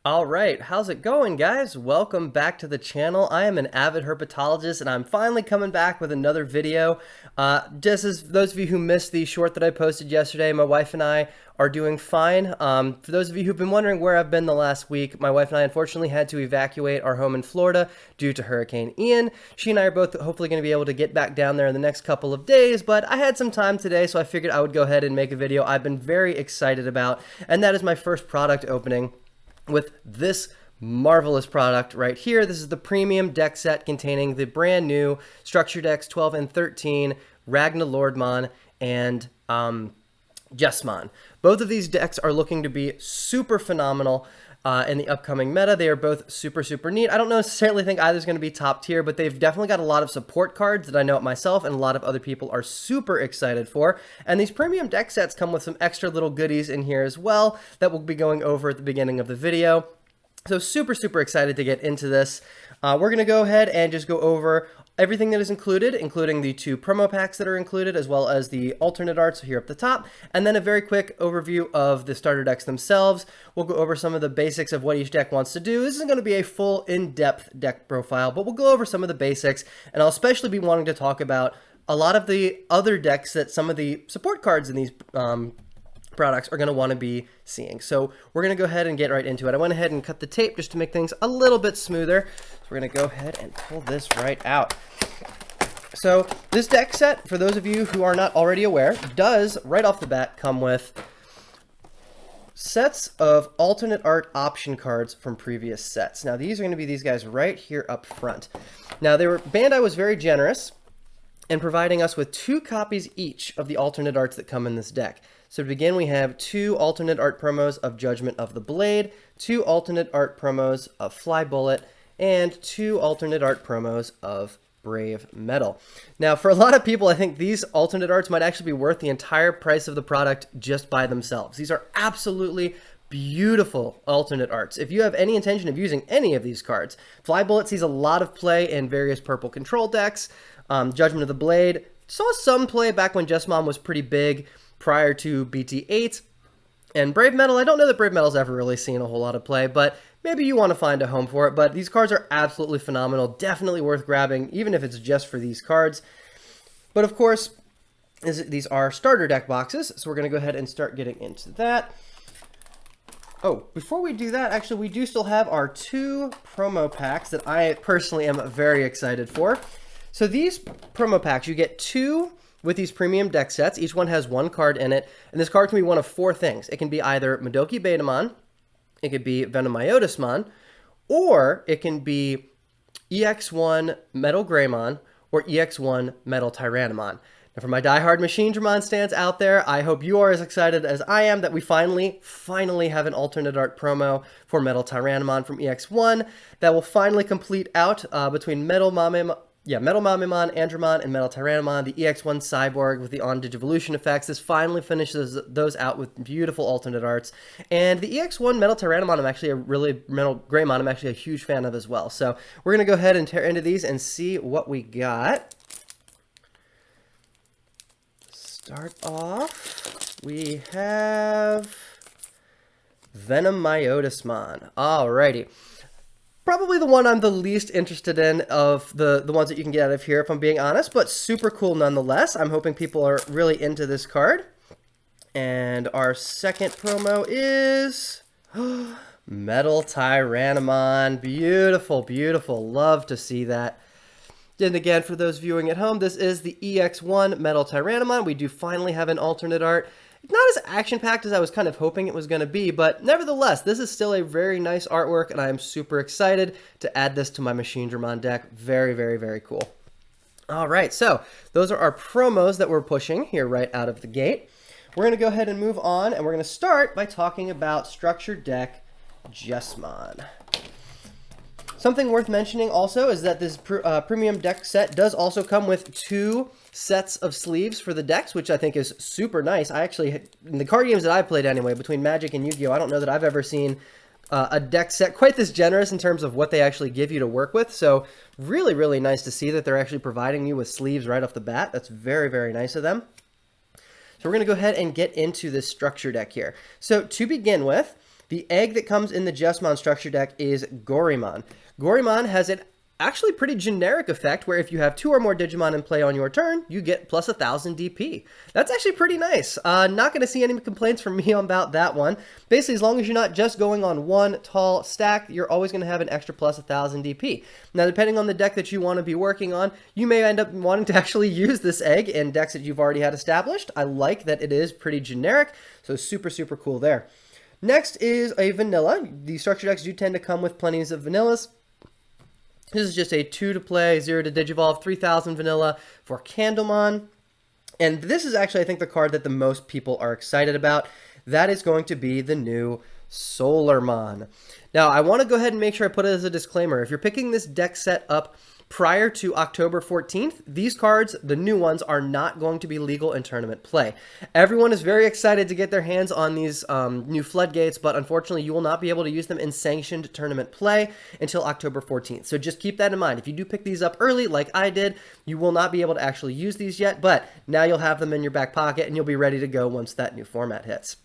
All right, how's it going, guys? Welcome back to the channel. I am an avid herpetologist, and I'm finally coming back with another video. Just as those of you who missed the short that I posted yesterday, my wife and I are doing fine. For those of you who've been wondering where I've been the last week, my wife and I unfortunately had to evacuate our home in Florida due to Hurricane Ian. She and I are both hopefully going to be able to get back down there in the next couple of days, but I had some time today, so I figured I would go ahead and make a video I've been very excited about, and that is my first product opening with this marvelous product right here. This is the premium deck set containing the brand new Structure Decks 12 and 13, RagnaLoardmon, and Jesmon. Both of these decks are looking to be super phenomenal in the upcoming meta. They are both super neat. I don't necessarily think either's going to be top tier, but they've definitely got a lot of support cards that I know it myself and a lot of other people are super excited for. And these premium deck sets come with some extra little goodies in here as well that we'll be going over at the beginning of the video. So super excited to get into this. We're going to go ahead and just go over everything that is included, including the 2 promo packs that are included, as well as the alternate arts here up the top, and then a very quick overview of the starter decks themselves. We'll go over some of the basics of what each deck wants to do. This isn't going to be a full in-depth deck profile, but we'll go over some of the basics, and I'll especially be wanting to talk about a lot of the other decks that some of the support cards in these products are going to want to be seeing. So we're going to go ahead and get right into it. I went ahead and cut the tape just to make things a little bit smoother. So we're going to go ahead and pull this right out. So this deck set, for those of you who are not already aware, does right off the bat come with sets of alternate art option cards from previous sets. Now these are going to be these guys right here up front. Now Bandai was very generous in providing us with 2 copies each of the alternate arts that come in this deck. So to begin, we have 2 alternate art promos of Judgment of the Blade, 2 alternate art promos of Fly Bullet, and 2 alternate art promos of Brave Metal. Now, for a lot of people, I think these alternate arts might actually be worth the entire price of the product just by themselves. These are absolutely beautiful alternate arts. If you have any intention of using any of these cards, Fly Bullet sees a lot of play in various purple control decks. Judgment of the Blade saw some play back when Jesmon was pretty big prior to BT8. And Brave Metal, I don't know that Brave Metal's ever really seen a whole lot of play, but maybe you want to find a home for it. But these cards are absolutely phenomenal, definitely worth grabbing, even if it's just for these cards. But of course, these are starter deck boxes, so we're going to go ahead and start getting into that. Oh, before we do that, actually, we do still have our 2 promo packs that I personally am very excited for. So these promo packs, you get 2 with these premium deck sets. Each one has 1 card in it, and this card can be one of 4 things. It can be either Madoki Betamon, it could be Venomyotismon, or it can be EX1 Metal Greymon, or EX1 Metal Tyrannomon. Now for my diehard Machine Dramon stands out there, I hope you are as excited as I am that we finally have an alternate art promo for Metal Tyrannomon from EX1 that will finally complete out between Metal Mamemon, Andromon, and Metal Tyrannomon, the EX1 Cyborg with the on-Digivolution effects. This finally finishes those out with beautiful alternate arts. And the EX1 Metal Tyrannomon, Metal Greymon, I'm actually a huge fan of as well. So we're going to go ahead and tear into these and see what we got. Start off, we have Venomyotismon. Alrighty. Probably the one I'm the least interested in of the ones that you can get out of here, if I'm being honest, but super cool nonetheless. I'm hoping people are really into this card. And our second promo is Metal Tyrannomon. Beautiful. Love to see that. And again, for those viewing at home, this is the EX1 Metal Tyrannomon. We do finally have an alternate art. Not as action-packed as I was kind of hoping it was going to be, but nevertheless, this is still a very nice artwork, and I am super excited to add this to my Machine Dramon deck. Very cool. All right, so those are our promos that we're pushing here right out of the gate. We're going to go ahead and move on, and we're going to start by talking about Structured Deck Jesmon. Something worth mentioning also is that this premium deck set does also come with 2 sets of sleeves for the decks, which I think is super nice. I actually, in the card games that I've played anyway, between Magic and Yu-Gi-Oh!, I don't know that I've ever seen a deck set quite this generous in terms of what they actually give you to work with. So really nice to see that they're actually providing you with sleeves right off the bat. That's very nice of them. So we're going to go ahead and get into this structure deck here. So to begin with, The egg that comes in the Jesmon structure deck is Goemon. Goemon has an actually pretty generic effect where if you have 2 or more Digimon in play on your turn, you get plus 1000 DP. That's actually pretty nice. Not going to see any complaints from me about that one. Basically, as long as you're not just going on one tall stack, you're always going to have an extra plus 1000 DP. Now, depending on the deck that you want to be working on, you may end up wanting to actually use this egg in decks that you've already had established. I like that it is pretty generic, so super, super cool there. Next is a vanilla. The structure decks do tend to come with plenty of vanillas. This is just a 2 to play, 0 to Digivolve, 3000 vanilla for Candlemon. And this is actually, I think, the card that the most people are excited about. That is going to be the new Solarmon. Now, I want to go ahead and make sure I put it as a disclaimer. If you're picking this deck set up prior to October 14th, these cards, the new ones, are not going to be legal in tournament play. Everyone is very excited to get their hands on these new floodgates, but unfortunately you will not be able to use them in sanctioned tournament play until October 14th. So just keep that in mind. If you do pick these up early, like I did, you will not be able to actually use these yet, but now you'll have them in your back pocket and you'll be ready to go once that new format hits.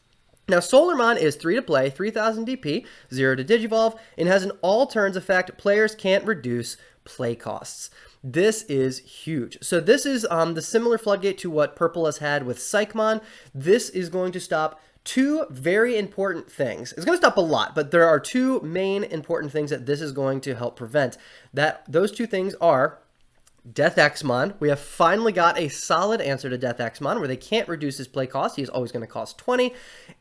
Now, Solarmon is 3 to play, 3000 DP, 0 to Digivolve, and has an all turns effect. Players can't reduce play costs. This is huge. So this is the similar floodgate to what Purple has had with Psychmon. This is going to stop 2 very important things. It's going to stop a lot, but there are 2 main important things that this is going to help prevent. Those 2 things are Death Exmon. We have finally got a solid answer to Death Exmon where they can't reduce his play cost. He is always going to cost 20.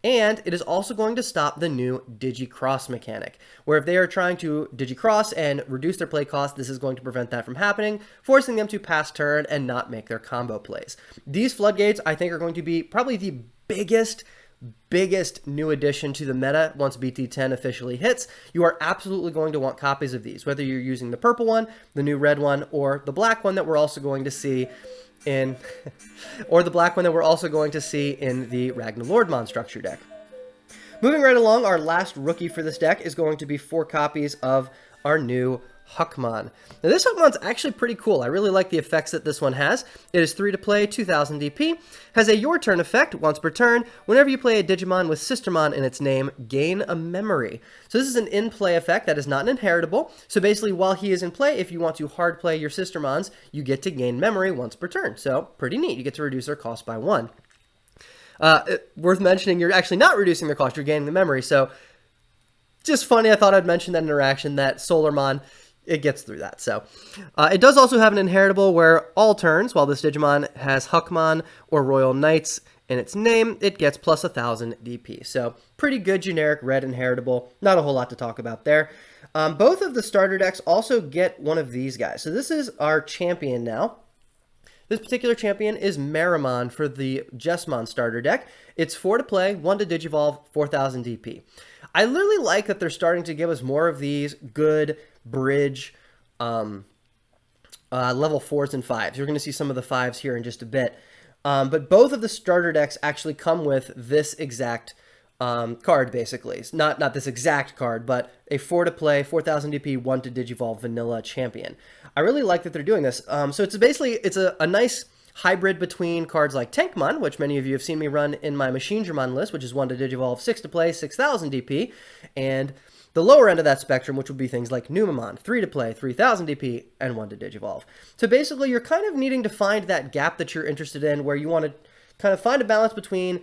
And it is also going to stop the new Digicross mechanic, where if they are trying to Digicross and reduce their play cost, this is going to prevent that from happening, forcing them to pass turn and not make their combo plays. These floodgates, I think, are going to be probably the biggest new addition to the meta once BT10 officially hits. You are absolutely going to want copies of these, whether you're using the purple one, the new red one, or the black one that we're also going to see in the RagnaLoardmon structure deck. Moving right along, our last rookie for this deck is going to be 4 copies of our new Huckmon. Now this Huckmon's actually pretty cool. I really like the effects that this one has. It is 3 to play, 2000 DP, has a your turn effect once per turn. Whenever you play a Digimon with Sistermon in its name, gain a memory. So this is an in-play effect that is not an inheritable. So basically while he is in play, if you want to hard play your Sistermons, you get to gain memory once per turn. So pretty neat. You get to reduce their cost by 1. Worth mentioning, you're actually not reducing their cost, you're gaining the memory. So just funny, I thought I'd mention that interaction that Solarmon, it gets through that. So it does also have an inheritable where all turns, while this Digimon has Huckmon or Royal Knights in its name, it gets plus 1000 DP. So pretty good generic red inheritable. Not a whole lot to talk about there. Both of the starter decks also get one of these guys. So this is our champion now. This particular champion is Marimon for the Jesmon starter deck. It's 4 to play, 1 to Digivolve, 4000 DP. I really like that they're starting to give us more of these good bridge level 4s and 5s. You're going to see some of the 5s here in just a bit. But both of the starter decks actually come with this exact card, basically. It's not this exact card, but a 4 to play, 4000 DP, 1 to Digivolve vanilla champion. I really like that they're doing this. So it's basically a nice hybrid between cards like Tankmon, which many of you have seen me run in my Machinedramon list, which is 1 to Digivolve, 6 to play, 6000 DP, and the lower end of that spectrum, which would be things like Numamon, 3 to play, 3000 DP, and 1 to Digivolve. So basically, you're kind of needing to find that gap that you're interested in, where you want to kind of find a balance between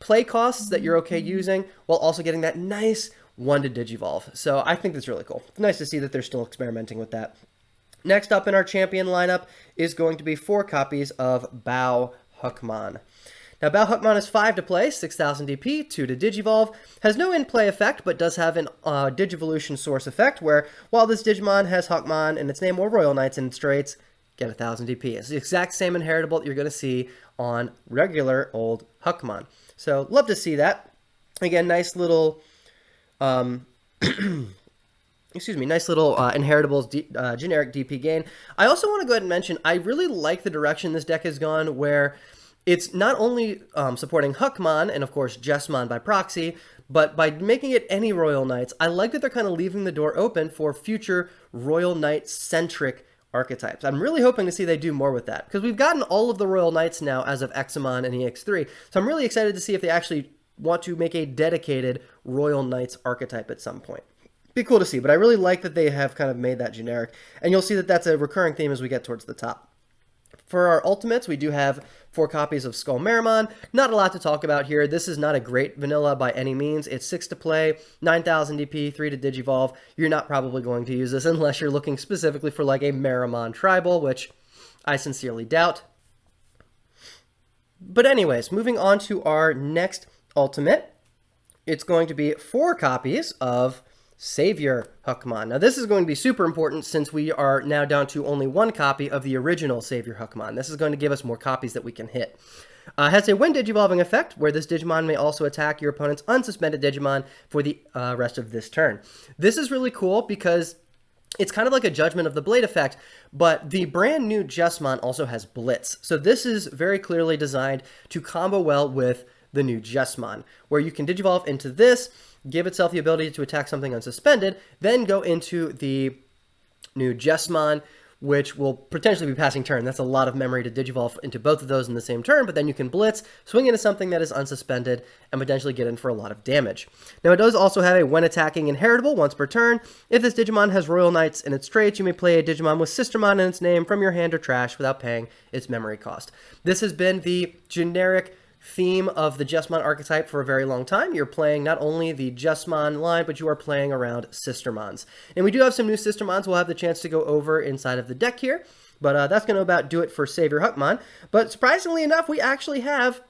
play costs that you're okay using, while also getting that nice 1 to Digivolve. So I think that's really cool. It's nice to see that they're still experimenting with that. Next up in our champion lineup is going to be 4 copies of Bao Huckmon. Now, Bao Huckmon is 5 to play, 6000 DP, 2 to Digivolve, has no in-play effect, but does have an Digivolution source effect, where while this Digimon has Huckmon in its name or Royal Knights in its traits, get 1000 DP. It's the exact same inheritable that you're going to see on regular old Huckmon. So, love to see that. Again, nice little... nice little inheritables, generic DP gain. I also want to go ahead and mention, I really like the direction this deck has gone, where it's not only supporting Huckmon, and of course Jesmon by proxy, but by making it any Royal Knights, I like that they're kind of leaving the door open for future Royal Knight-centric archetypes. I'm really hoping to see they do more with that, because we've gotten all of the Royal Knights now as of Examon and EX3, so I'm really excited to see if they actually want to make a dedicated Royal Knights archetype at some point. Be cool to see, but I really like that they have kind of made that generic, and you'll see that that's a recurring theme as we get towards the top. For our ultimates, we do have 4 copies of Solarmon. Not a lot to talk about here. This is not a great vanilla by any means. It's 6 to play, 9,000 DP, 3 to Digivolve. You're not probably going to use this unless you're looking specifically for like a Marimon Tribal, which I sincerely doubt. But anyways, moving on to our next ultimate. It's going to be 4 copies of Savior Huckmon. Now this is going to be super important since we are now down to only 1 copy of the original Savior Huckmon. This is going to give us more copies that we can hit. Has a when Digivolving effect, where this Digimon may also attack your opponent's unsuspended Digimon for the rest of this turn. This is really cool because it's kind of like a Judgment of the Blade effect, but the brand new Jesmon also has Blitz. So this is very clearly designed to combo well with the new Jesmon, where you can Digivolve into this, give itself the ability to attack something unsuspended, then go into the new Jesmon, which will potentially be passing turn. That's a lot of memory to Digivolve into both of those in the same turn, but then you can Blitz, swing into something that is unsuspended, and potentially get in for a lot of damage. Now, it does also have a when attacking inheritable once per turn. If this Digimon has Royal Knights in its traits, you may play a Digimon with Sistermon in its name from your hand or trash without paying its memory cost. This has been the generic theme of the Jesmon archetype for a very long time. You're playing not only the Jesmon line, but you are playing around Sistermons. And we do have some new Sistermons we'll have the chance to go over inside of the deck here, but that's going to about do it for Savior Huckmon. But surprisingly enough, we actually have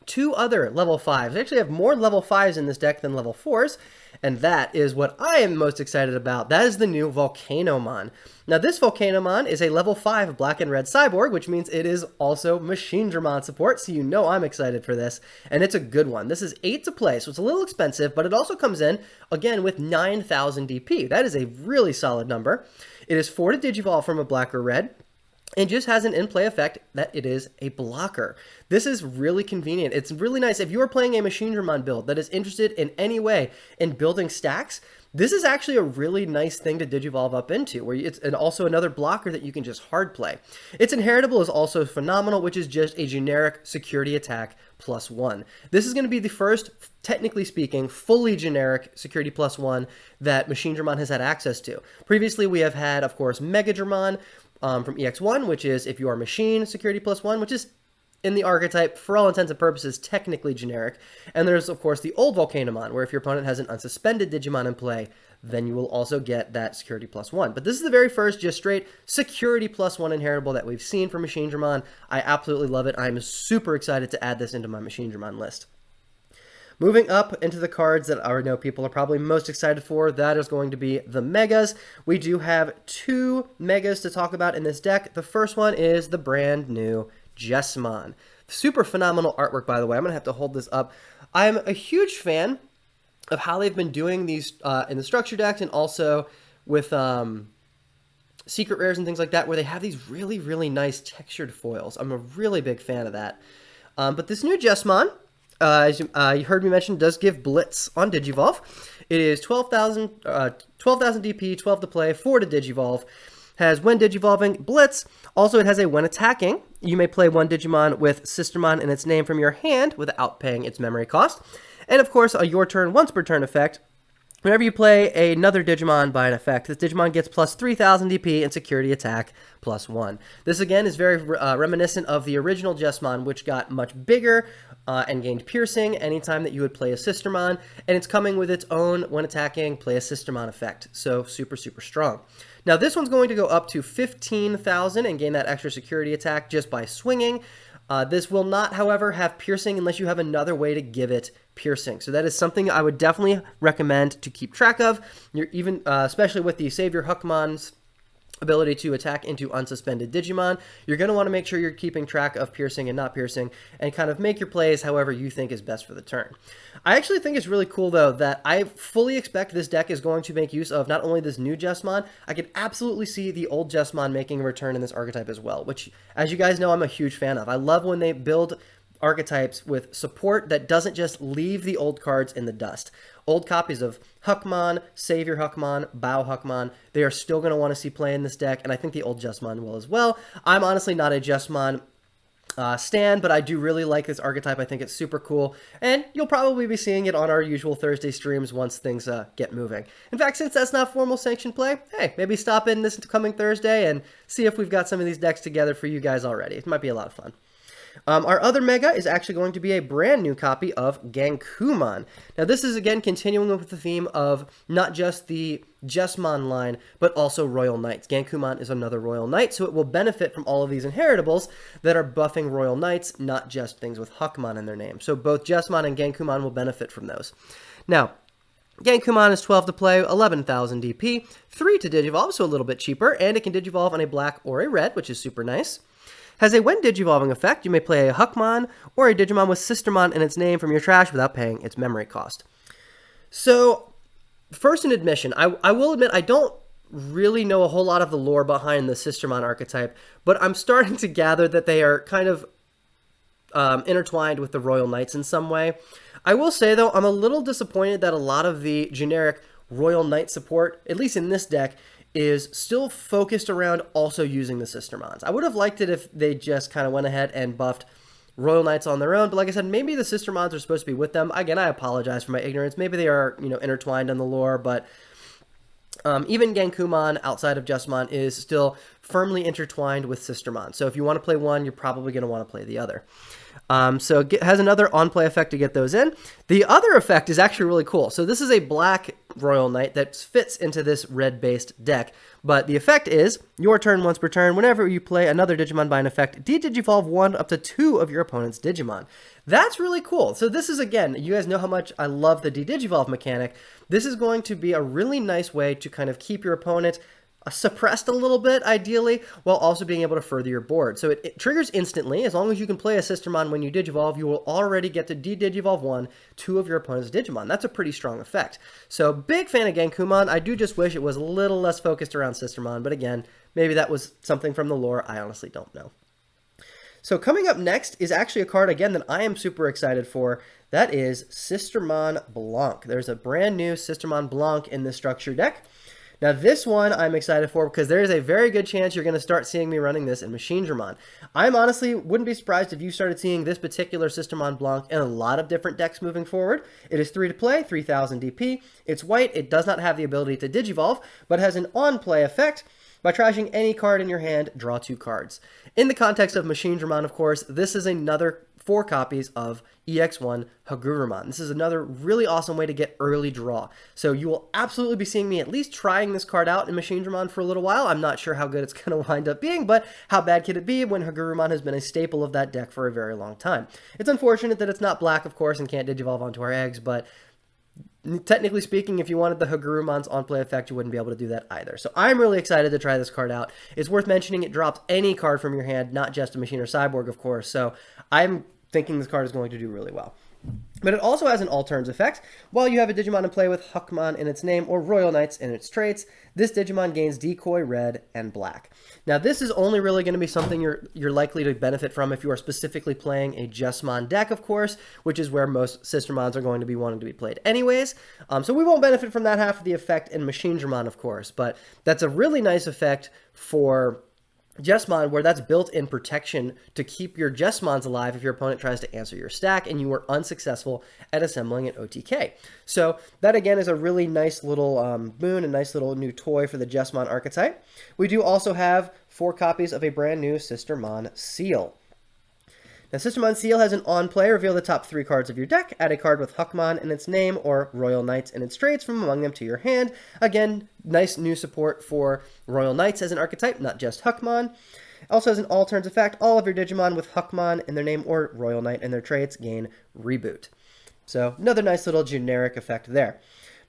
2 other level 5s. We actually have more level 5s in this deck than level 4s, and that is what I am most excited about. That is the new Volcanomon. Now, this Volcanomon is a level 5 black and red cyborg, which means it is also Machinedramon support, so you know I'm excited for this, and it's a good one. This is 8 to play, so it's a little expensive, but it also comes in, again, with 9,000 DP. That is a really solid number. It is 4 to Digivolve from a black or red, and just has an in-play effect that it is a blocker. This is really convenient. It's really nice. If you are playing a Machinedramon build that is interested in any way in building stacks, this is actually a really nice thing to Digivolve up into, where it's also another blocker that you can just hard play. Its inheritable is also phenomenal, which is just a generic security attack +1. This is going to be the first, technically speaking, fully generic security +1 that Machinedramon has had access to. Previously, we have had, of course, Megadramon, from EX1, which is if you are machine security +1, which is in the archetype, for all intents and purposes, technically generic. And there's, of course, the old Volcanomon, where if your opponent has an unsuspended Digimon in play, then you will also get that security +1. But this is the very first just straight security +1 inheritable that we've seen for Machinedramon. I absolutely love it. I'm super excited to add this into my Machinedramon list. Moving up into the cards that I know people are probably most excited for, that is going to be the Megas. We do have 2 Megas to talk about in this deck. The first one is the brand new Jesmon. Super phenomenal artwork, by the way. I'm going to have to hold this up. I'm a huge fan of how they've been doing these in the structure decks and also with secret rares and things like that, where they have these really, really nice textured foils. I'm a really big fan of that. But this new Jesmon, as you heard me mention, does give Blitz on Digivolve. It is 12,000 DP, 12 to play, 4 to Digivolve. Has when Digivolving, Blitz. Also, it has a when attacking. You may play 1 Digimon with Sistermon in its name from your hand without paying its memory cost. And of course, a your turn once per turn effect. Whenever you play another Digimon by an effect, this Digimon gets plus 3,000 DP and security attack +1. This again is very reminiscent of the original Jesmon, which got much bigger and gained piercing anytime that you would play a Sistermon, and it's coming with its own when attacking play a Sistermon effect. So super, super strong. Now this one's going to go up to 15,000 and gain that extra security attack just by swinging. This will not, however, have piercing unless you have another way to give it piercing. So that is something I would definitely recommend to keep track of. You're even, especially with the Savior Huckmon's ability to attack into unsuspended Digimon, you're going to want to make sure you're keeping track of piercing and not piercing and kind of make your plays however you think is best for the turn. I actually think it's really cool, though, that I fully expect this deck is going to make use of not only this new Jesmon, I can absolutely see the old Jesmon making a return in this archetype as well, which, as you guys know, I'm a huge fan of. I love when they build archetypes with support that doesn't just leave the old cards in the dust. Old copies of Huckmon, Savior Huckmon, Bao Huckmon, they are still going to want to see play in this deck, and I think the old Jesmon will as well. I'm honestly not a Jesmon stand, but I do really like this archetype. I think it's super cool, and you'll probably be seeing it on our usual Thursday streams once things get moving. In fact, since that's not formal sanctioned play, hey, maybe stop in this coming Thursday and see if we've got some of these decks together for you guys already. It might be a lot of fun. Our other Mega is actually going to be a brand new copy of Gankumon. Now, this is, again, continuing with the theme of not just the Jesmon line, but also Royal Knights. Gankumon is another Royal Knight, so it will benefit from all of these inheritables that are buffing Royal Knights, not just things with Huckmon in their name. So both Jesmon and Gankumon will benefit from those. Now, Gankumon is 12 to play, 11,000 DP, 3 to Digivolve, so a little bit cheaper, and it can Digivolve on a black or a red, which is super nice. Has a when Digivolving effect, you may play a Huckmon or a Digimon with Sistermon in its name from your trash without paying its memory cost. So, first an admission, I will admit I don't really know a whole lot of the lore behind the Sistermon archetype, but I'm starting to gather that they are kind of intertwined with the Royal Knights in some way. I will say, though, I'm a little disappointed that a lot of the generic Royal Knight support, at least in this deck, is still focused around also using the Sistermons. I would have liked it if they just kind of went ahead and buffed Royal Knights on their own, but like I said, maybe the Sistermons are supposed to be with them. Again, I apologize for my ignorance. Maybe they are, intertwined in the lore, but even Gankumon outside of Jesmon is still firmly intertwined with Sistermon. So if you want to play one, you're probably going to want to play the other. So it has another on-play effect to get those in. The other effect is actually really cool. So this is a black Royal Knight that fits into this red-based deck. But the effect is, your turn once per turn, whenever you play another Digimon by an effect, de-Digivolve 1 up to 2 of your opponent's Digimon. That's really cool. So this is, again, you guys know how much I love the de-Digivolve mechanic. This is going to be a really nice way to kind of keep your opponent suppressed a little bit, ideally, while also being able to further your board. So it triggers instantly. As long as you can play a Sistermon when you Digivolve, you will already get to de-Digivolve 1, 2 of your opponent's Digimon. That's a pretty strong effect. So big fan of Gankumon. I do just wish it was a little less focused around Sistermon, but again, maybe that was something from the lore. I honestly don't know. So coming up next is actually a card, again, that I am super excited for. That is Sistermon Blanc. There's a brand new Sistermon Blanc in this structure deck. Now, this one I'm excited for because there is a very good chance you're going to start seeing me running this in Machinedramon. I'm honestly wouldn't be surprised if you started seeing this particular Sistermon Blanc in a lot of different decks moving forward. It is 3 to play, 3,000 DP. It's white. It does not have the ability to Digivolve, but has an on-play effect. By trashing any card in your hand, draw 2 cards. In the context of Machinedramon, of course, this is another 4 copies of EX1 Hagurumon. This is another really awesome way to get early draw. So you will absolutely be seeing me at least trying this card out in Machinedramon for a little while. I'm not sure how good it's going to wind up being, but how bad could it be when Hagurumon has been a staple of that deck for a very long time? It's unfortunate that it's not black, of course, and can't Digivolve onto our eggs, but technically speaking, if you wanted the Hagurumon's on-play effect, you wouldn't be able to do that either. So I'm really excited to try this card out. It's worth mentioning it drops any card from your hand, not just a Machine or Cyborg, of course. So I'm thinking this card is going to do really well. But it also has an all turns effect. While you have a Digimon in play with Huckmon in its name or Royal Knights in its traits, this Digimon gains Decoy Red and Black. Now, this is only really going to be something you're likely to benefit from if you are specifically playing a Jesmon deck, of course, which is where most Sistermons are going to be wanting to be played anyways. So we won't benefit from that half of the effect in Machinedramon, of course, but that's a really nice effect for Jesmon, where that's built-in protection to keep your Jesmons alive if your opponent tries to answer your stack and you were unsuccessful at assembling an OTK. So that, again, is a really nice little boon, a nice little new toy for the Jesmon archetype. We do also have 4 copies of a brand new Sistermon Seal. Now, Sistermon Seal has an on-play. Reveal the top 3 cards of your deck. Add a card with Huckmon in its name or Royal Knights in its traits from among them to your hand. Again, nice new support for Royal Knights as an archetype, not just Huckmon. Also has an all-turns effect. All of your Digimon with Huckmon in their name or Royal Knight in their traits gain Reboot. So another nice little generic effect there.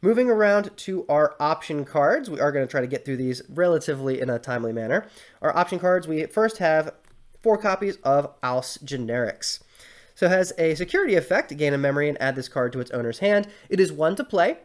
Moving around to our option cards, we are going to try to get through these relatively in a timely manner. Our option cards, we first have 4 copies of Aus Generics. So it has a security effect, gain a memory and add this card to its owner's hand. It is 1 to play.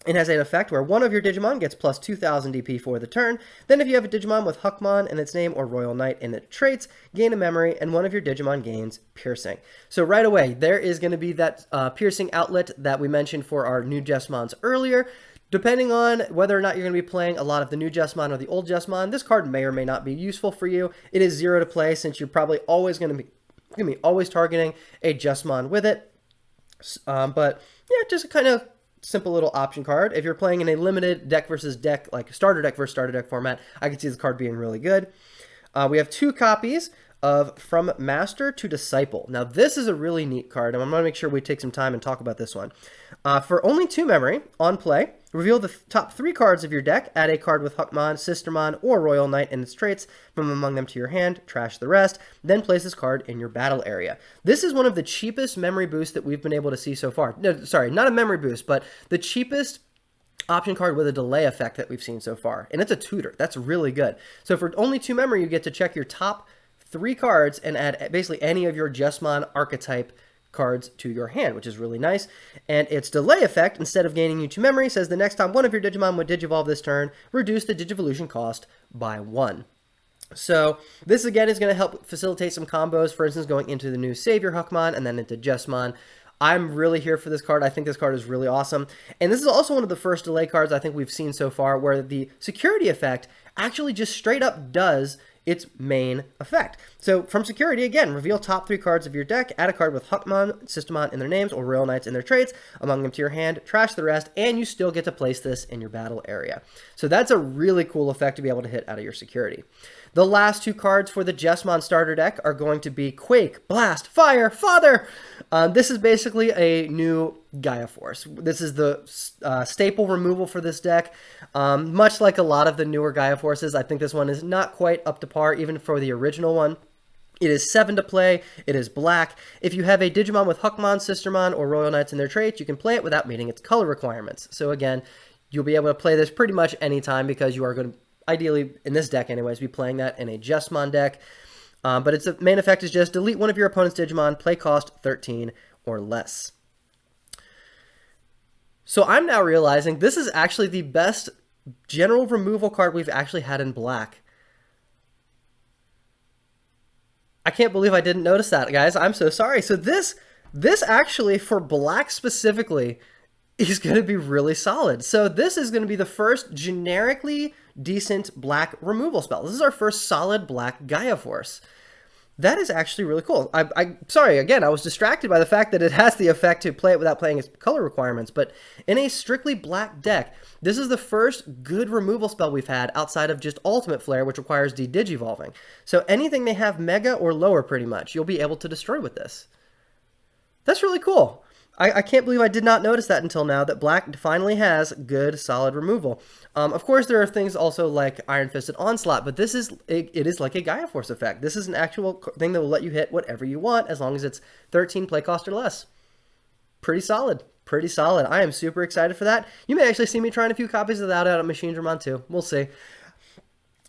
It has an effect where one of your Digimon gets plus 2,000 DP for the turn. Then if you have a Digimon with Huckmon in its name or Royal Knight in its traits, gain a memory and one of your Digimon gains Piercing. So right away, there is going to be that Piercing outlet that we mentioned for our new Jesmons earlier. Depending on whether or not you're going to be playing a lot of the new Jesmon or the old Jesmon, this card may or may not be useful for you. It is 0 to play since you're probably always going to be always targeting a Jesmon with it. But yeah, just a kind of simple little option card. If you're playing in a limited deck versus deck, like starter deck versus starter deck format, I can see this card being really good. We have 2 copies of From Master to Disciple. Now, this is a really neat card, and I'm going to make sure we take some time and talk about this one. For only 2 memory, on play, reveal the top 3 cards of your deck, add a card with Huckmon, Sistermon, or Royal Knight and its traits from among them to your hand, trash the rest, then place this card in your battle area. This is one of the cheapest memory boosts that we've been able to see so far. No, sorry, not a memory boost, but the cheapest option card with a delay effect that we've seen so far. And it's a tutor. That's really good. So for only 2 memory, you get to check your top 3 cards and add basically any of your Jesmon archetype cards to your hand, which is really nice. And its delay effect, instead of gaining you 2 memory, says the next time one of your Digimon would Digivolve this turn, reduce the Digivolution cost by 1. So this again is going to help facilitate some combos, for instance, going into the new Savior Huckmon and then into Jesmon. I'm really here for this card. I think this card is really awesome. And this is also one of the first delay cards I think we've seen so far where the security effect actually just straight up does its main effect. So from security, again, reveal top 3 cards of your deck, add a card with Huckmon, Sistermon in their names, or Royal Knights in their traits, among them to your hand, trash the rest, and you still get to place this in your battle area. So that's a really cool effect to be able to hit out of your security. The last 2 cards for the Jesmon starter deck are going to be Quake, Blast, Fire, Father! This is basically a new Gaia Force. This is the staple removal for this deck. Much like a lot of the newer Gaia Forces, I think this one is not quite up to par even for the original one. It is 7 to play. It is black. If you have a Digimon with Huckmon, Sistermon, or Royal Knights in their traits, you can play it without meeting its color requirements. So again, you'll be able to play this pretty much anytime because you are going to, ideally, in this deck anyways, be playing that in a Jesmon deck. But its main effect is just delete one of your opponent's Digimon, play cost 13 or less. So I'm now realizing this is actually the best general removal card we've actually had in black. I can't believe I didn't notice that, guys. I'm so sorry. So this actually, for black specifically, is going to be really solid. So this is going to be the first generically decent black removal spell. This is our first solid black Gaia Force. That is actually really cool. Sorry, again, I was distracted by the fact that it has the effect to play it without playing its color requirements, but in a strictly black deck, this is the first good removal spell we've had outside of just Ultimate Flare, which requires de-digivolving. So anything they have Mega or lower, pretty much, you'll be able to destroy with this. That's really cool. I can't believe I did not notice that until now, that black finally has good, solid removal. Of course, there are things also like Iron Fisted Onslaught, but this is it is like a Gaia Force effect. This is an actual thing that will let you hit whatever you want as long as it's 13 play cost or less. Pretty solid. Pretty solid. I am super excited for that. You may actually see me trying a few copies of that out at Machine Dramon too. We'll see.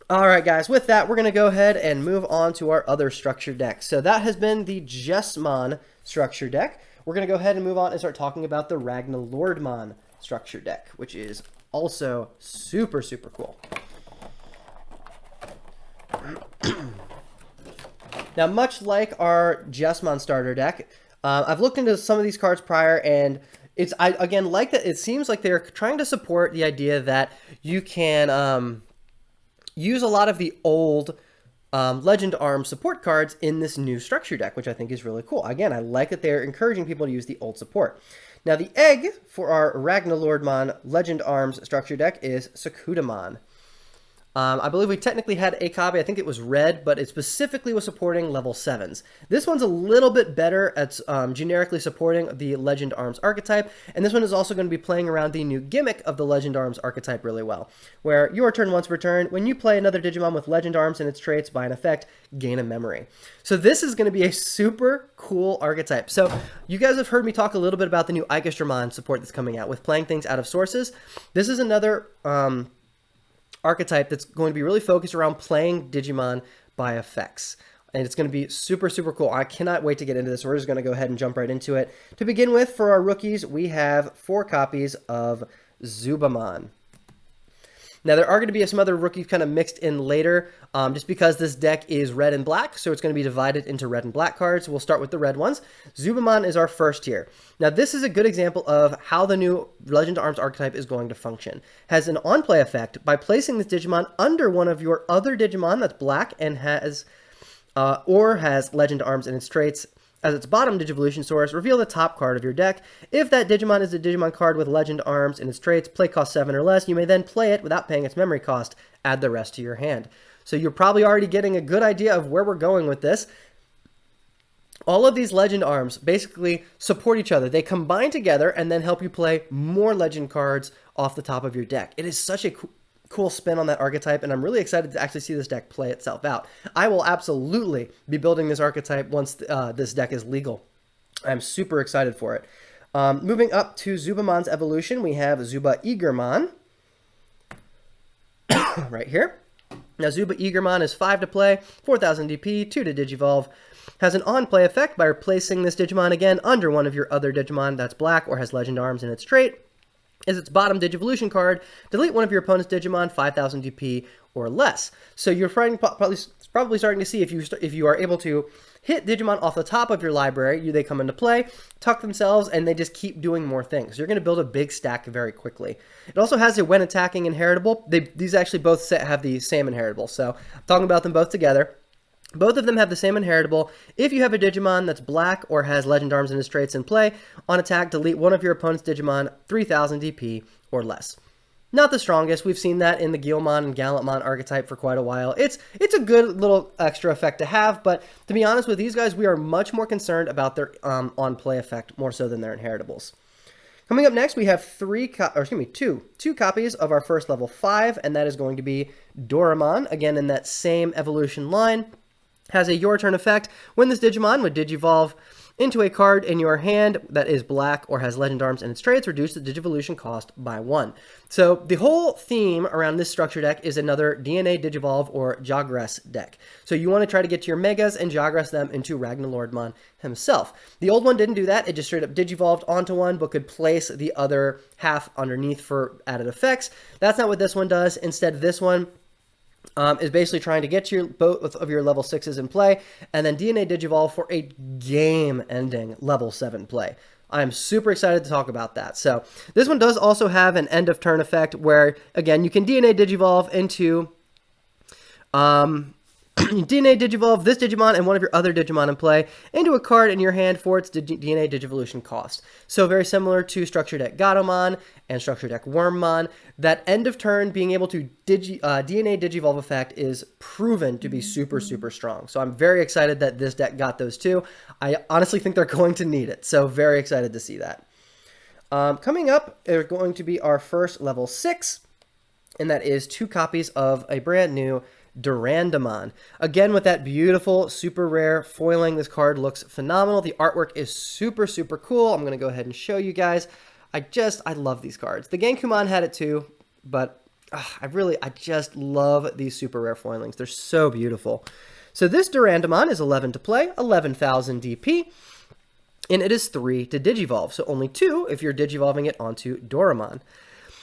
All right, guys, with that, we're going to go ahead and move on to our other structure deck. So that has been the Jesmon structure deck. We're going to go ahead and move on and start talking about the RagnaLoardmon structure deck, which is also super, super cool. Now, much like our Jesmon starter deck, I've looked into some of these cards prior, and I again like that it seems like they're trying to support the idea that you can use a lot of the old Legend Arm support cards in this new structure deck, which I think is really cool. Again, I like that they're encouraging people to use the old support. Now, the egg for our RagnaLoardmon Legend Arms structure deck is Sakudamon. I believe we technically had a copy, I think it was red, but it specifically was supporting level 7s. This one's a little bit better at generically supporting the Legend Arms archetype, and this one is also going to be playing around the new gimmick of the Legend Arms archetype really well, where your turn once per turn, when you play another Digimon with Legend Arms and its traits by an effect, gain a memory. So this is going to be a super cool archetype. So you guys have heard me talk a little bit about the new Egerman support that's coming out with playing things out of sources. This is another archetype that's going to be really focused around playing Digimon by effects. And it's going to be super, super cool. I cannot wait to get into this. We're just going to go ahead and jump right into it. To begin with, for our rookies, we have 4 copies of Azubamon. Now, there are going to be some other rookies kind of mixed in later, just because this deck is red and black, so it's going to be divided into red and black cards. We'll start with the red ones. Azubamon is our first here. Now, this is a good example of how the new Legend Arms archetype is going to function. Has an on-play effect by placing this Digimon under one of your other Digimon that's black and has or has Legend Arms in its traits as its bottom Digivolution source, reveal the top card of your deck. If that Digimon is a Digimon card with Legend Arms in its traits, play cost 7 or less, you may then play it without paying its memory cost. Add the rest to your hand. So you're probably already getting a good idea of where we're going with this. All of these Legend Arms basically support each other. They combine together and then help you play more Legend cards off the top of your deck. It is such a cool spin on that archetype, and I'm really excited to actually see this deck play itself out. I will absolutely be building this archetype once this deck is legal. I'm super excited for it. Moving up to Zubamon's evolution, we have Azuba Egerman right here. Now, Azuba Egerman is 5 to play, 4,000 DP, 2 to Digivolve. Has an on-play effect by replacing this Digimon again under one of your other Digimon that's black or has Legend Arms in its trait. Is its bottom Digivolution card, delete one of your opponent's Digimon, 5,000 DP or less. So you're probably starting to see if you are able to hit Digimon off the top of your library, they come into play, tuck themselves, and they just keep doing more things. You're going to build a big stack very quickly. It also has a when attacking inheritable. These actually both have the same inheritable, so I'm talking about them both together. Both of them have the same inheritable. If you have a Digimon that's black or has Legend Arms in its traits in play, on attack, delete one of your opponent's Digimon, 3,000 DP or less. Not the strongest. We've seen that in the Guilmon and Gallantmon archetype for quite a while. It's a good little extra effect to have, but to be honest with these guys, we are much more concerned about their on-play effect more so than their inheritables. Coming up next, we have two copies of our first level 5, and that is going to be Doraemon, again in that same evolution line. Has a your turn effect. When this Digimon would Digivolve into a card in your hand that is black or has Legend Arms in its traits, reduce the Digivolution cost by 1. So the whole theme around this structure deck is another DNA Digivolve or Jogress deck. So you want to try to get to your Megas and Jogress them into RagnaLoardmon himself. The old one didn't do that. It just straight up Digivolved onto one, but could place the other half underneath for added effects. That's not what this one does. Instead, this one is basically trying to get your both of your level 6s in play, and then DNA Digivolve for a game-ending level 7 play. I'm super excited to talk about that. So this one does also have an end-of-turn effect where, again, you can DNA Digivolve into DNA Digivolve this Digimon and one of your other Digimon in play into a card in your hand for its DNA Digivolution cost. So very similar to Structure Deck Gatomon and Structure Deck Wormmon. That end of turn being able to DNA Digivolve effect is proven to be super, super strong. So I'm very excited that this deck got those two. I honestly think they're going to need it. So very excited to see that. Coming up are going to be our first level 6, and that is 2 copies of a brand new Doraemon. Again, with that beautiful, super rare foiling, this card looks phenomenal. The artwork is super, super cool. I'm going to go ahead and show you guys. I love these cards. The Genkumon had it too, but I just love these super rare foilings. They're so beautiful. So this Doraemon is 11 to play, 11,000 DP, and it is 3 to Digivolve. So only 2 if you're Digivolving it onto Doraemon.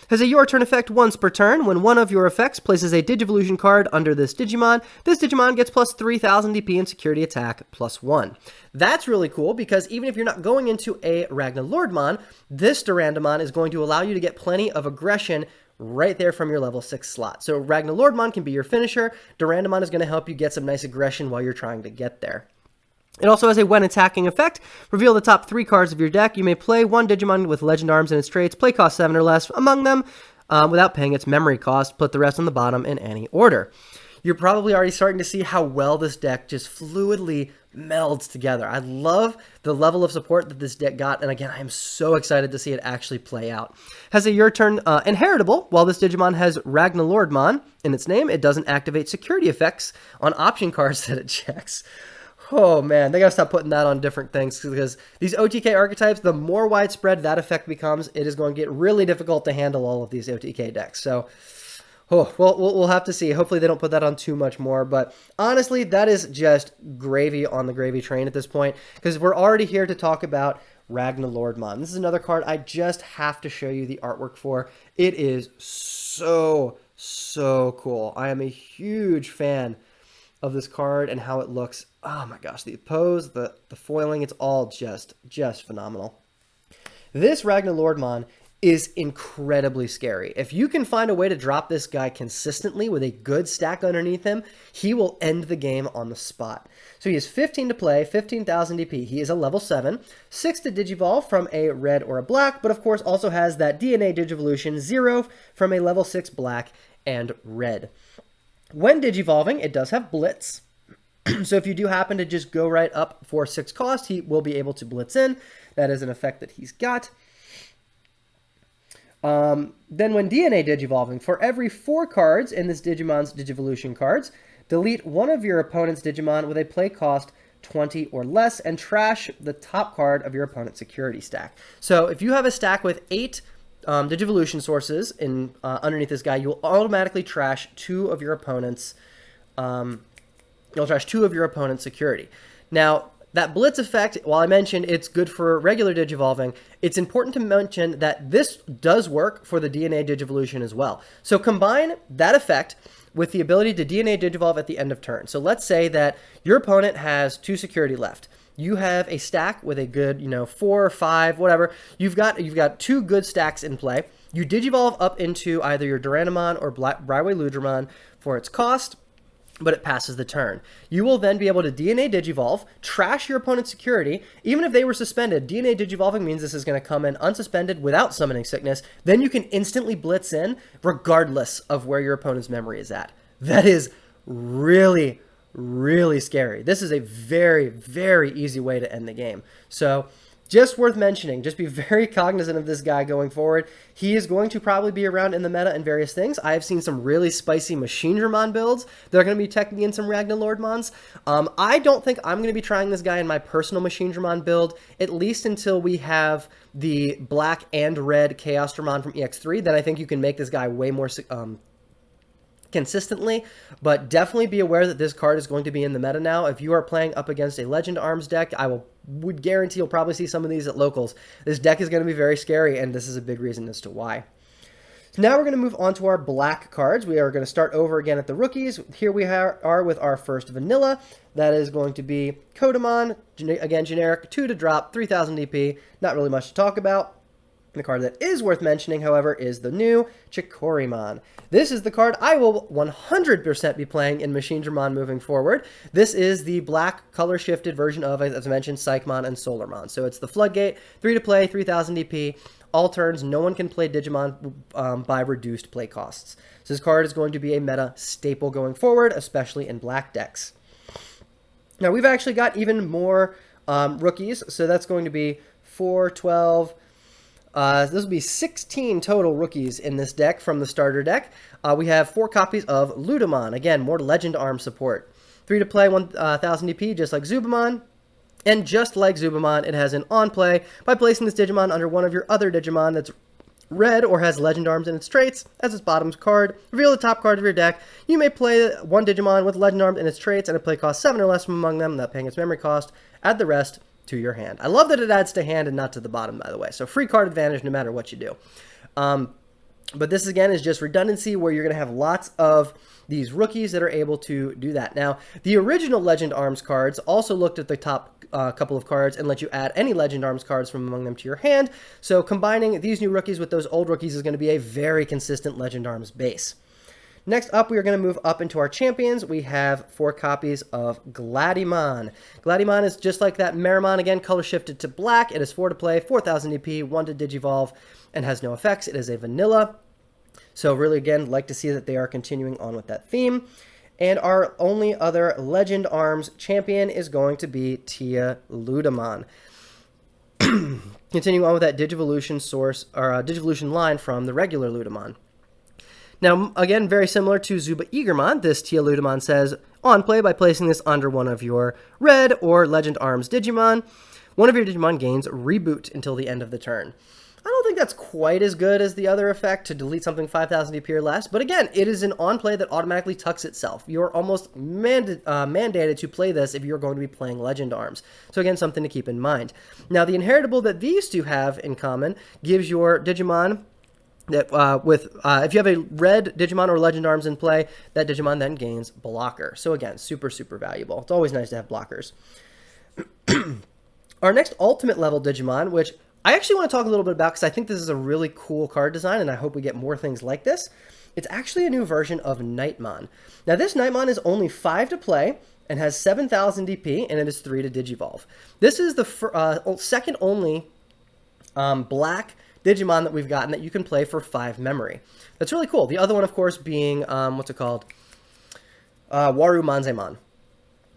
Has a your turn effect once per turn. When one of your effects places a Digivolution card under this Digimon gets plus 3,000 DP and security attack plus 1. That's really cool because even if you're not going into a RagnaLoardmon, this Doraemon is going to allow you to get plenty of aggression right there from your level 6 slot. So RagnaLoardmon can be your finisher. Doraemon is going to help you get some nice aggression while you're trying to get there. It also has a when attacking effect. Reveal the top 3 cards of your deck. You may play one Digimon with Legend Arms in its traits, play cost 7 or less among them without paying its memory cost. Put the rest on the bottom in any order. You're probably already starting to see how well this deck just fluidly melds together. I love the level of support that this deck got, and again, I am so excited to see it actually play out. Has a your turn inheritable. While this Digimon has RagnaLoardmon in its name, it doesn't activate security effects on option cards that it checks. Oh man, they gotta stop putting that on different things because these OTK archetypes, the more widespread that effect becomes, it is going to get really difficult to handle all of these OTK decks. So, we'll have to see. Hopefully they don't put that on too much more, but honestly, that is just gravy on the gravy train at this point because we're already here to talk about RagnaLoardmon. This is another card I just have to show you the artwork for. It is so cool. I am a huge fan of this card and how it looks. Oh my gosh, the pose, the foiling, it's all just phenomenal. This RagnaLoardmon is incredibly scary. If you can find a way to drop this guy consistently with a good stack underneath him, he will end the game on the spot. So he has 15 to play, 15,000 DP. He is a level 7, 6 to Digivolve from a red or a black, but of course also has that DNA Digivolution 0 from a level 6 black and red. When Digivolving, it does have Blitz. So if you do happen to just go right up for 6 cost, he will be able to Blitz in. That is an effect that he's got. Then when DNA Digivolving, for every 4 cards in this Digimon's Digivolution cards, delete one of your opponent's Digimon with a play cost 20 or less and trash the top card of your opponent's security stack. So if you have a stack with 8 Digivolution sources in underneath this guy, you'll automatically trash 2 of your opponent's security. Now, that Blitz effect, while I mentioned it's good for regular Digivolving, it's important to mention that this does work for the DNA Digivolution as well. So combine that effect with the ability to DNA Digivolve at the end of turn. So let's say that your opponent has 2 security left. You have a stack with a good, 4 or 5, whatever. You've got 2 good stacks in play. You Digivolve up into either your Doraemon or RagnaLoardmon for its cost, but it passes the turn. You will then be able to DNA Digivolve, trash your opponent's security. Even if they were suspended, DNA Digivolving means this is going to come in unsuspended without summoning sickness. Then you can instantly blitz in regardless of where your opponent's memory is at. That is really, really scary. This is a very, very easy way to end the game. So just worth mentioning, just be very cognizant of this guy going forward. He is going to probably be around in the meta and various things. I have seen some really spicy Machinedramon builds. They're going to be teching in some RagnaLoardmons. I don't think I'm going to be trying this guy in my personal Machinedramon build, at least until we have the black and red Chaosdramon from EX3. Then I think you can make this guy way more consistently, but definitely be aware that this card is going to be in the meta now. If you are playing up against a Legend Arms deck, I would guarantee you'll probably see some of these at locals. This deck is going to be very scary, and this is a big reason as to why. So now we're going to move on to our black cards. We are going to start over again at the rookies. Here we are with our first vanilla. That is going to be Kodamon. Again, generic, 2 to drop, 3,000 DP. Not really much to talk about. The card that is worth mentioning, however, is the new Chikorimon. This is the card I will 100% be playing in Machinedramon moving forward. This is the black color-shifted version of, as I mentioned, Psychmon and Solarmon. So it's the Floodgate, 3 to play, 3,000 DP. All turns, no one can play Digimon by reduced play costs. So this card is going to be a meta staple going forward, especially in black decks. Now, we've actually got even more rookies. So that's going to be 4, 12... this will be 16 total rookies in this deck from the starter deck. We have 4 copies of Ludamon. Again, more Legend Arm support. 3 to play, 1,000 DP, just like Zubamon. And just like Zubamon, it has an on-play by placing this Digimon under one of your other Digimon that's red or has Legend Arms in its traits as its bottom card. Reveal the top card of your deck. You may play one Digimon with Legend Arms in its traits and a play cost 7 or less from among them, not paying its memory cost. Add the rest to your hand. I love that it adds to hand and not to the bottom, by the way. So free card advantage no matter what you do. But this, again, is just redundancy where you're going to have lots of these rookies that are able to do that. Now, the original Legend Arms cards also looked at the top couple of cards and let you add any Legend Arms cards from among them to your hand. So combining these new rookies with those old rookies is going to be a very consistent Legend Arms base. Next up, we are going to move up into our champions. We have 4 copies of Gladimon. Gladimon is just like that Meramon, again, color shifted to black. It is 4 to play, 4,000 DP, 1 to Digivolve, and has no effects. It is a vanilla. So really, again, like to see that they are continuing on with that theme. And our only other Legend Arms champion is going to be Tia Ludamon. Continuing on with that Digivolution source, or Digivolution line from the regular Ludamon. Now, again, very similar to Azuba Egerman, this Tia Ludamon says, on play by placing this under one of your red or Legend Arms Digimon. One of your Digimon gains reboot until the end of the turn. I don't think that's quite as good as the other effect to delete something 5,000 DP or less, but again, it is an on-play that automatically tucks itself. You're almost mandated to play this if you're going to be playing Legend Arms. So again, something to keep in mind. Now, the inheritable that these two have in common gives your Digimon that if you have a red Digimon or Legend Arms in play, that Digimon then gains blocker. So again, super, super valuable. It's always nice to have blockers. Our next ultimate level Digimon, which I actually want to talk a little bit about, because I think this is a really cool card design, and I hope we get more things like this. It's actually a new version of Nightmon. Now, this Nightmon is only 5 to play and has 7,000 DP, and it is 3 to Digivolve. This is the second only black Digimon that we've gotten that you can play for 5 memory. That's really cool. The other one, of course, being, what's it called? Warumanzemon.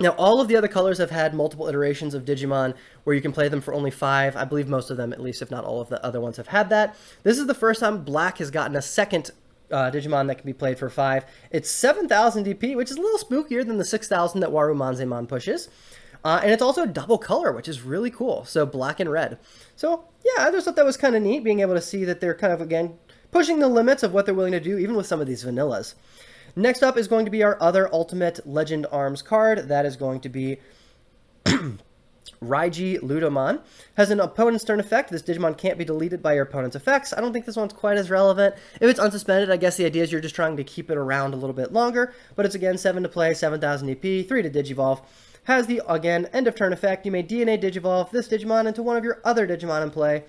Now, all of the other colors have had multiple iterations of Digimon where you can play them for only 5. I believe most of them, at least, if not all of the other ones, have had that. This is the first time Black has gotten a second Digimon that can be played for 5. It's 7,000 DP, which is a little spookier than the 6,000 that Warumanzemon pushes. And it's also double color, which is really cool. So black and red. So, yeah, I just thought that was kind of neat, being able to see that they're kind of, again, pushing the limits of what they're willing to do, even with some of these vanillas. Next up is going to be our other Ultimate Legend Arms card. That is going to be RagnaLoardmon. Has an opponent's turn effect. This Digimon can't be deleted by your opponent's effects. I don't think this one's quite as relevant. If it's unsuspended, I guess the idea is you're just trying to keep it around a little bit longer. But it's, again, 7 to play, 7,000 EP, 3 to Digivolve. Has the, again, end of turn effect. You may DNA Digivolve this Digimon into one of your other Digimon in play,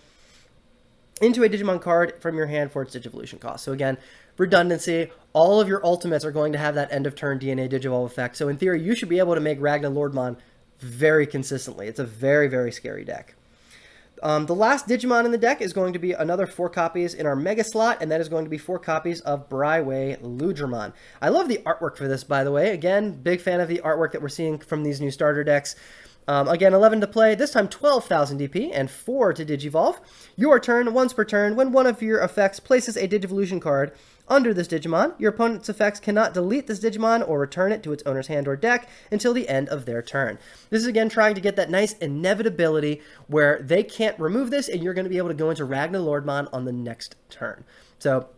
into a Digimon card from your hand for its Digivolution cost. So again, redundancy. All of your ultimates are going to have that end of turn DNA Digivolve effect. So in theory, you should be able to make RagnaLoardmon very consistently. It's a very, very scary deck. The last Digimon in the deck is going to be another 4 copies in our Mega slot, and that is going to be 4 copies of RagnaLoardmon. I love the artwork for this, by the way. Again, big fan of the artwork that we're seeing from these new starter decks. Again, 11 to play, this time 12,000 DP, and 4 to Digivolve. Your turn, once per turn, when one of your effects places a Digivolution card under this Digimon, your opponent's effects cannot delete this Digimon or return it to its owner's hand or deck until the end of their turn. This is, again, trying to get that nice inevitability where they can't remove this, and you're going to be able to go into RagnaLoardmon on the next turn. So,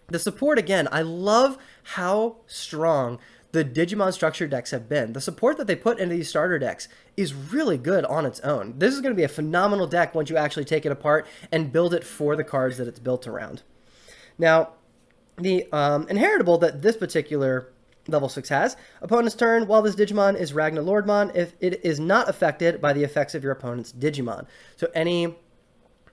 the support, again, I love how strong the Digimon structure decks have been. The support that they put into these starter decks is really good on its own. This is going to be a phenomenal deck once you actually take it apart and build it for the cards that it's built around. Now, the inheritable that this particular level 6 has, opponent's turn, while this Digimon is RagnaLoardmon, if it is not affected by the effects of your opponent's Digimon. So any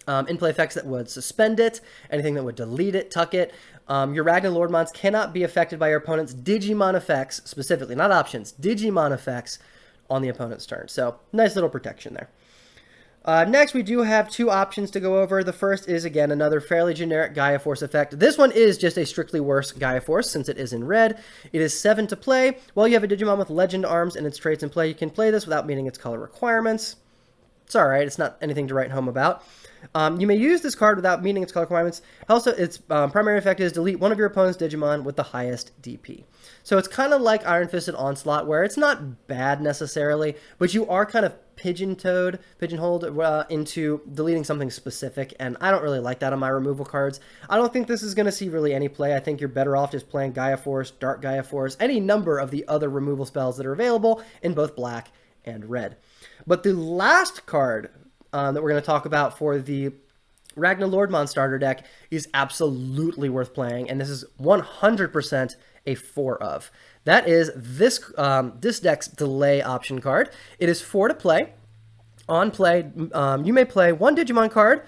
in-play effects that would suspend it, anything that would delete it, tuck it, your RagnaLoardmons cannot be affected by your opponent's Digimon effects, specifically, not options, Digimon effects on the opponent's turn. So, nice little protection there. Next, we do have 2 options to go over. The first is, again, another fairly generic Gaia Force effect. This one is just a strictly worse Gaia Force, since it is in red. It is 7 to play. While you have a Digimon with Legend Arms and its traits in play, you can play this without meeting its color requirements. It's alright, it's not anything to write home about. You may use this card without meeting its color requirements. Also, its primary effect is delete one of your opponent's Digimon with the highest DP. So it's kind of like Iron Fisted Onslaught, where it's not bad necessarily, but you are kind of pigeonholed into deleting something specific, and I don't really like that on my removal cards. I don't think this is going to see really any play. I think you're better off just playing Gaia Force, Dark Gaia Force, any number of the other removal spells that are available in both black and red. But the last card that we're going to talk about for the RagnaLoardmon starter deck is absolutely worth playing, and this is 100% a 4 of. That is this deck's delay option card. It is 4 to play. On play, you may play 1 Digimon card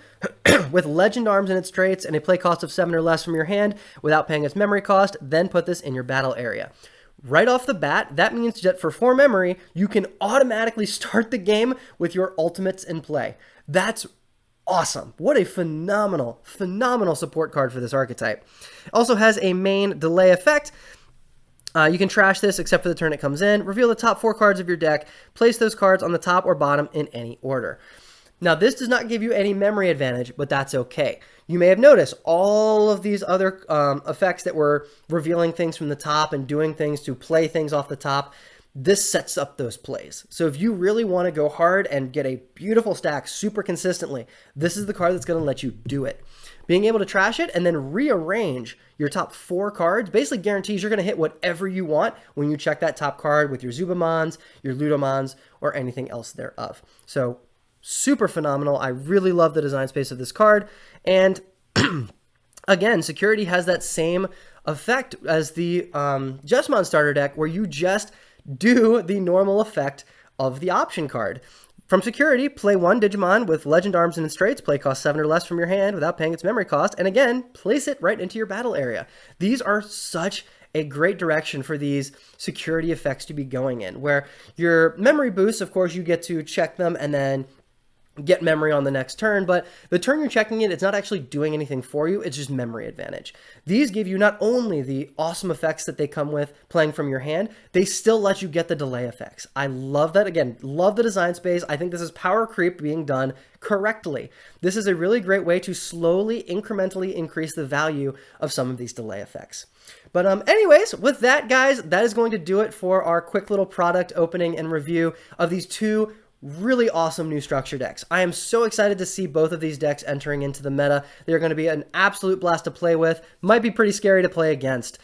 with Legend Arms in its traits and a play cost of 7 or less from your hand without paying its memory cost, then put this in your battle area. Right off the bat, that means that for 4 memory, you can automatically start the game with your ultimates in play. That's awesome. What a phenomenal, phenomenal support card for this archetype. Also has a main delay effect. You can trash this except for the turn it comes in. Reveal the top 4 cards of your deck. Place those cards on the top or bottom in any order. Now, this does not give you any memory advantage, but that's okay. You may have noticed all of these other effects that were revealing things from the top and doing things to play things off the top. This sets up those plays. So if you really want to go hard and get a beautiful stack super consistently, this is the card that's going to let you do it. Being able to trash it and then rearrange your top 4 cards basically guarantees you're going to hit whatever you want when you check that top card with your Zubamons, your Ludomons, or anything else thereof. So super phenomenal. I really love the design space of this card. And again, Security has that same effect as the Jesmon starter deck, where you just do the normal effect of the option card. From Security, play 1 Digimon with Legend Arms and Straits, play cost 7 or less from your hand without paying its memory cost, and again, place it right into your battle area. These are such a great direction for these security effects to be going in, where your memory boosts, of course, you get to check them and then get memory on the next turn, but the turn you're checking it, it's not actually doing anything for you, it's just memory advantage. These give you not only the awesome effects that they come with playing from your hand, they still let you get the delay effects. I love that. Again, love the design space. I think this is power creep being done correctly. This is a really great way to slowly, incrementally increase the value of some of these delay effects. But anyways, with that, guys, that is going to do it for our quick little product opening and review of these two really awesome new structure decks. I am so excited to see both of these decks entering into the meta. They're going to be an absolute blast to play with. Might be pretty scary to play against.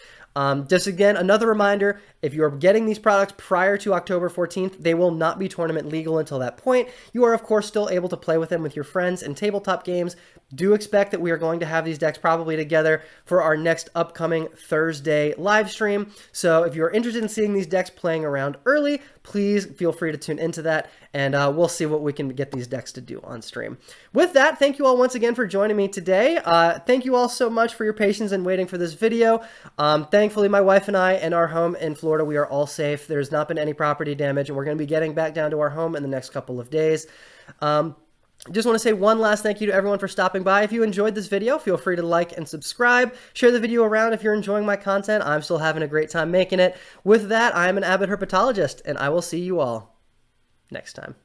Just again, another reminder, if you're getting these products prior to October 14th, they will not be tournament legal until that point. You are, of course, still able to play with them with your friends in tabletop games. Do expect that we are going to have these decks probably together for our next upcoming Thursday live stream. So if you're interested in seeing these decks playing around early, please feel free to tune into that, and we'll see what we can get these decks to do on stream. With that, thank you all once again for joining me today. Thank you all so much for your patience in waiting for this video. Thankfully, my wife and I and our home in Florida, we are all safe. There's not been any property damage, and we're going to be getting back down to our home in the next couple of days. Just want to say one last thank you to everyone for stopping by. If you enjoyed this video, feel free to like and subscribe. Share the video around if you're enjoying my content. I'm still having a great time making it. With that, I am an avid herpetologist, and I will see you all next time.